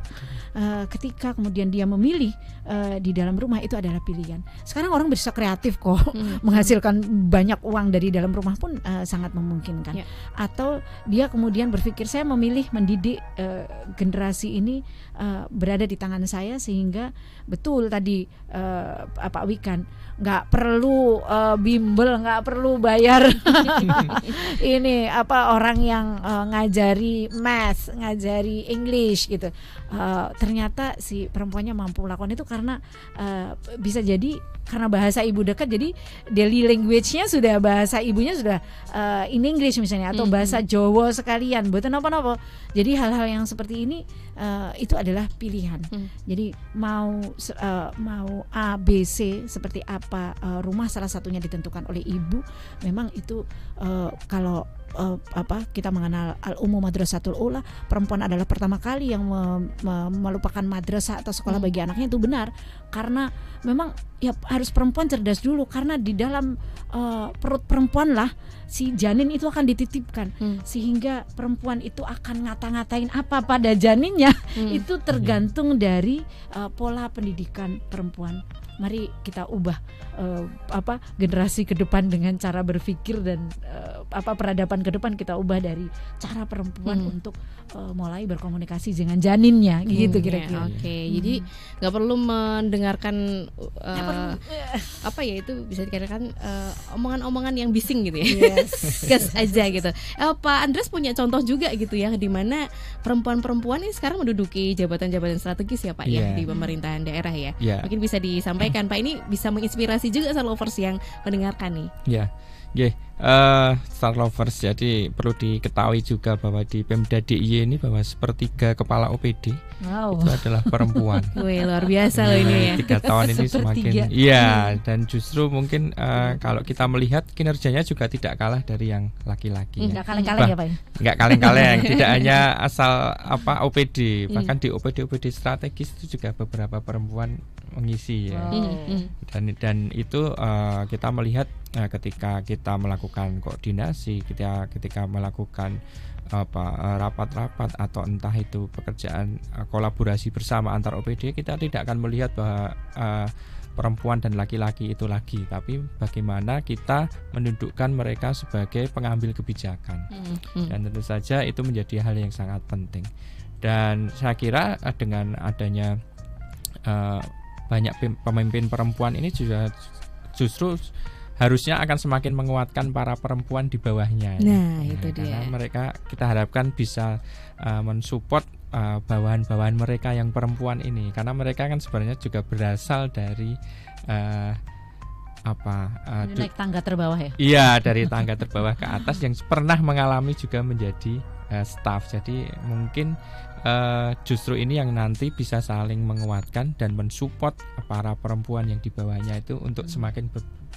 Ketika kemudian dia memilih di dalam rumah itu adalah pilihan. Sekarang orang bisa kreatif kok menghasilkan banyak uang dari dalam rumah pun sangat memungkinkan. Atau dia kemudian berpikir saya memilih mendidik generasi ini berada di tangan saya sehingga betul tadi Pak Wikan nggak perlu bimbel, nggak perlu bayar ini orang yang ngajari math, ngajari English gitu. Ternyata si perempuannya mampu melakukan itu karena bisa jadi karena bahasa ibu dekat, jadi daily language-nya sudah, bahasa ibunya sudah in English misalnya, atau bahasa Jawa sekalian, betul apa-apa. Jadi hal-hal yang seperti ini itu adalah pilihan. Jadi mau A, B, C seperti apa rumah salah satunya ditentukan oleh ibu. Memang itu kalau kita mengenal al-ummu madrasatul ula, perempuan adalah pertama kali yang melupakan madrasah atau sekolah bagi anaknya, itu benar. Karena memang ya harus perempuan cerdas dulu, karena di dalam perut perempuan lah si janin itu akan dititipkan, sehingga perempuan itu akan ngata-ngatain apa pada janinnya itu tergantung dari pola pendidikan perempuan. Mari kita ubah generasi ke depan dengan cara berpikir dan peradaban ke depan kita ubah dari cara perempuan untuk mulai berkomunikasi dengan janinnya gitu kira-kira. Jadi nggak perlu mendengarkan itu bisa dikatakan omongan-omongan yang bising gitu ya. Gas aja gitu. Pak Andreas punya contoh juga gitu ya, di mana perempuan-perempuan ini sekarang menduduki jabatan-jabatan strategis ya Pak ya, di pemerintahan daerah ya. Mungkin bisa disampaikan Pak, ini bisa menginspirasi juga Star Lovers yang mendengarkan nih. Star Lovers, jadi perlu diketahui juga bahwa di Pemda DIY ini bahwa sepertiga kepala OPD itu adalah perempuan. Wih, luar biasa loh ini ya. 3 tahun ini semakin dan justru mungkin kalau kita melihat kinerjanya juga tidak kalah dari yang laki-laki. Enggak kaleng-kaleng ya Pak. Enggak kaleng-kaleng, tidak hanya asal OPD, bahkan di OPD strategis itu juga beberapa perempuan mengisi ya. Dan itu kita melihat ketika kita melakukan koordinasi, ketika melakukan rapat-rapat atau entah itu pekerjaan kolaborasi bersama antar OPD, kita tidak akan melihat bahwa perempuan dan laki-laki itu lagi, tapi bagaimana kita mendudukkan mereka sebagai pengambil kebijakan. Dan tentu saja itu menjadi hal yang sangat penting. Dan saya kira dengan adanya banyak pemimpin perempuan ini juga justru harusnya akan semakin menguatkan para perempuan di bawahnya. Itu dia. Karena mereka kita harapkan bisa mensupport bawahan-bawahan mereka yang perempuan ini, karena mereka kan sebenarnya juga berasal dari naik tangga terbawah ya. Iya, dari tangga terbawah ke atas yang pernah mengalami juga menjadi staff. Jadi mungkin justru ini yang nanti bisa saling menguatkan dan mensupport para perempuan yang di bawahnya itu untuk semakin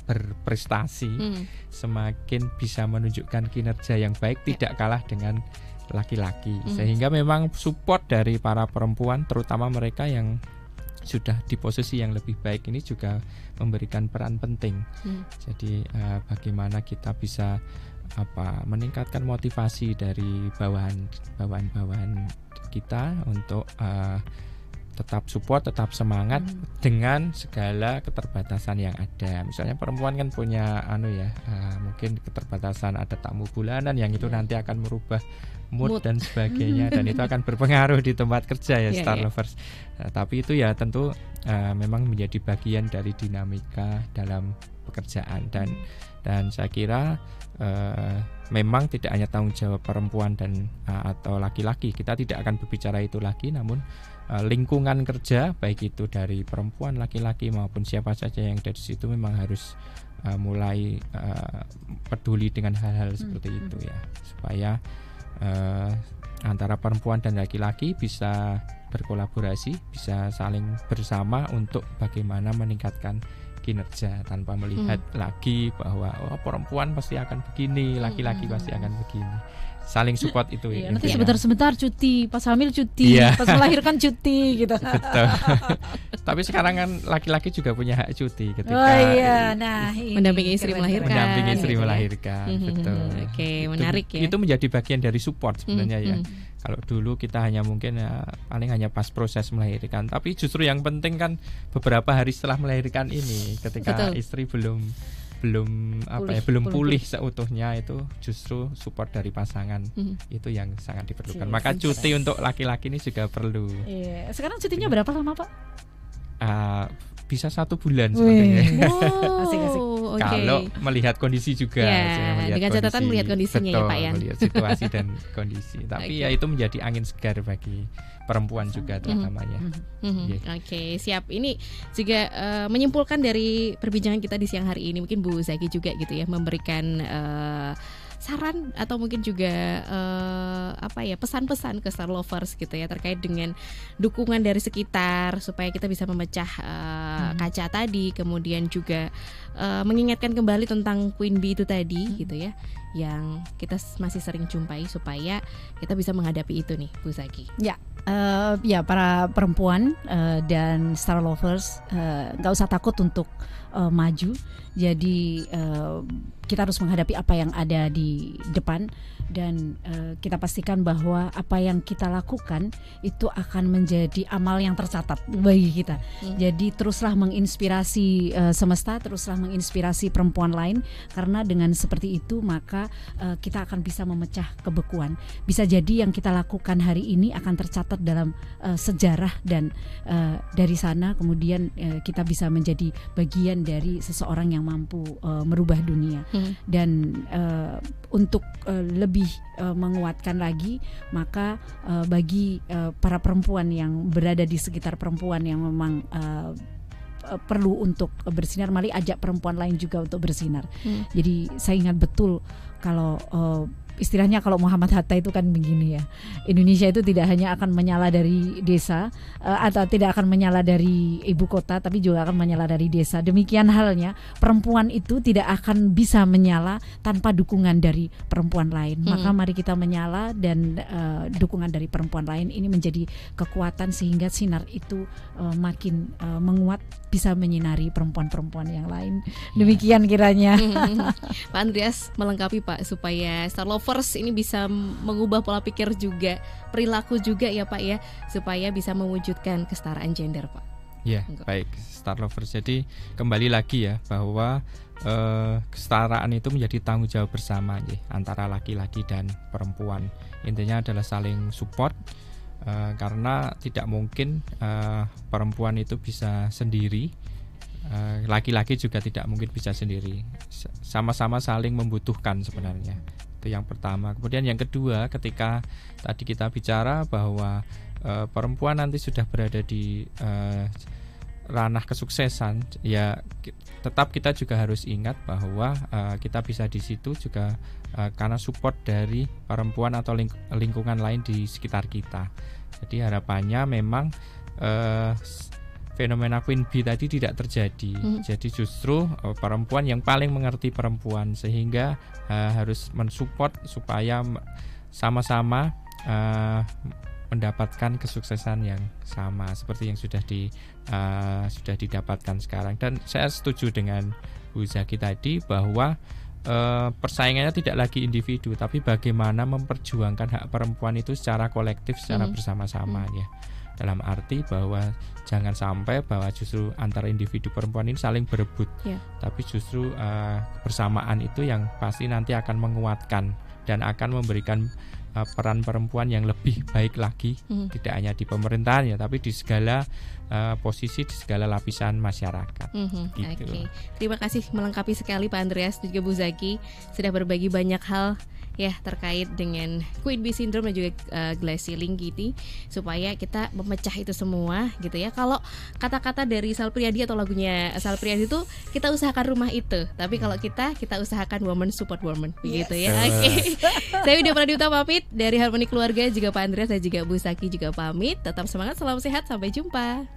berprestasi, semakin bisa menunjukkan kinerja yang baik, tidak kalah dengan laki-laki. Sehingga memang support dari para perempuan, terutama mereka yang sudah di posisi yang lebih baik ini juga memberikan peran penting. Jadi bagaimana kita bisa meningkatkan motivasi dari bawahan kita untuk tetap support, tetap semangat dengan segala keterbatasan yang ada. Misalnya perempuan kan punya mungkin keterbatasan, ada tamu bulanan yang itu nanti akan merubah mood dan sebagainya, dan itu akan berpengaruh di tempat kerja ya, Star Lovers. Tapi itu ya tentu memang menjadi bagian dari dinamika dalam pekerjaan, dan saya kira memang tidak hanya tanggung jawab perempuan dan atau laki-laki. Kita tidak akan berbicara itu lagi, namun lingkungan kerja baik itu dari perempuan, laki-laki maupun siapa saja yang ada di situ memang harus mulai peduli dengan hal-hal seperti itu ya, supaya antara perempuan dan laki-laki bisa berkolaborasi, bisa saling bersama untuk bagaimana meningkatkan kinerja tanpa melihat lagi bahwa perempuan pasti akan begini, laki-laki pasti akan begini. Saling support itu. Nanti sebentar-sebentar cuti, pas hamil cuti, pas melahirkan cuti gitu. Betul. Tapi sekarang kan laki-laki juga punya hak cuti ketika mendampingi istri melahirkan. Betul. Oke, menarik ya. Itu menjadi bagian dari support sebenarnya ya. Kalau dulu kita hanya mungkin paling hanya pas proses melahirkan, tapi justru yang penting kan beberapa hari setelah melahirkan ini, ketika istri belum pulih seutuhnya, itu justru support dari pasangan itu yang sangat diperlukan. Maka cuti untuk laki-laki ini juga perlu. Sekarang cutinya berapa lama, Pak? Bisa 1 bulan sebenarnya. Asik-asik. Kalau melihat kondisi juga, dengan catatan melihat kondisinya ya Pak ya. Melihat situasi dan kondisi. Tapi ya itu menjadi angin segar bagi perempuan juga terutamanya. Oke, siap. Ini juga menyimpulkan dari perbincangan kita di siang hari ini, mungkin Bu Zaki juga gitu ya, memberikan saran atau mungkin juga pesan-pesan ke Star Lovers gitu ya, terkait dengan dukungan dari sekitar supaya kita bisa memecah kaca tadi, kemudian juga mengingatkan kembali tentang Queen Bee itu tadi gitu ya, yang kita masih sering jumpai, supaya kita bisa menghadapi itu nih Bu Zaki. Ya para perempuan dan Star Lovers, nggak usah takut untuk maju. Jadi kita harus menghadapi apa yang ada di depan, dan kita pastikan bahwa apa yang kita lakukan itu akan menjadi amal yang tercatat bagi kita. Jadi teruslah menginspirasi semesta, teruslah menginspirasi perempuan lain, karena dengan seperti itu maka kita akan bisa memecah kebekuan. Bisa jadi yang kita lakukan hari ini akan tercatat dalam sejarah, dan dari sana kemudian kita bisa menjadi bagian dari seseorang yang mampu merubah dunia. Dan untuk lebih menguatkan lagi, maka bagi para perempuan yang berada di sekitar perempuan yang memang perlu untuk bersinar, mari ajak perempuan lain juga untuk bersinar. Jadi saya ingat betul kalau istilahnya kalau Muhammad Hatta itu kan begini ya, Indonesia itu tidak hanya akan menyala dari desa atau tidak akan menyala dari ibu kota, tapi juga akan menyala dari desa. Demikian halnya perempuan itu tidak akan bisa menyala tanpa dukungan dari perempuan lain. Maka mari kita menyala, dan dukungan dari perempuan lain ini menjadi kekuatan sehingga sinar itu makin menguat, bisa menyinari perempuan-perempuan yang lain. Demikian kiranya. Pak Andreas melengkapi Pak, supaya Star Lovers ini bisa mengubah pola pikir juga, perilaku juga ya Pak ya, supaya bisa mewujudkan kesetaraan gender Pak. Ya, baik Star Lovers. Jadi kembali lagi ya, bahwa kesetaraan itu menjadi tanggung jawab bersama ya, antara laki-laki dan perempuan. Intinya adalah saling support, karena tidak mungkin perempuan itu bisa sendiri, laki-laki juga tidak mungkin bisa sendiri. Sama-sama saling membutuhkan sebenarnya. Itu yang pertama. Kemudian yang kedua, ketika tadi kita bicara bahwa perempuan nanti sudah berada di ranah kesuksesan, ya tetap kita juga harus ingat bahwa kita bisa di situ juga karena support dari perempuan atau lingkungan lain di sekitar kita. Jadi harapannya memang fenomena Queen Bee tadi tidak terjadi. Jadi justru perempuan yang paling mengerti perempuan, sehingga harus mensupport supaya sama-sama mendapatkan kesuksesan yang sama seperti yang sudah didapatkan sekarang. Dan saya setuju dengan Bu Zaki tadi bahwa persaingannya tidak lagi individu, tapi bagaimana memperjuangkan hak perempuan itu secara kolektif, secara bersama-sama ya. Dalam arti bahwa jangan sampai bahwa justru antara individu perempuan ini saling berebut, tapi justru kebersamaan itu yang pasti nanti akan menguatkan dan akan memberikan peran perempuan yang lebih baik lagi, tidak hanya di pemerintahan ya, tapi di segala posisi di segala lapisan masyarakat. Gitu. Oke. Terima kasih melengkapi sekali Pak Andreas dan juga Bu Zaki sudah berbagi banyak hal ya terkait dengan Queen Bee Syndrome dan juga glass ceiling gitu, supaya kita memecah itu semua gitu ya. Kalau kata-kata dari Sal Priadi atau lagunya Sal Priadi itu kita usahakan rumah itu, tapi kalau kita usahakan woman support woman begitu ya. Oke. Saya Widya Pradipta pamit dari Harmoni Keluarga, juga Pak Andreas dan juga Bu Zaki juga pamit. Tetap semangat, salam sehat, sampai jumpa.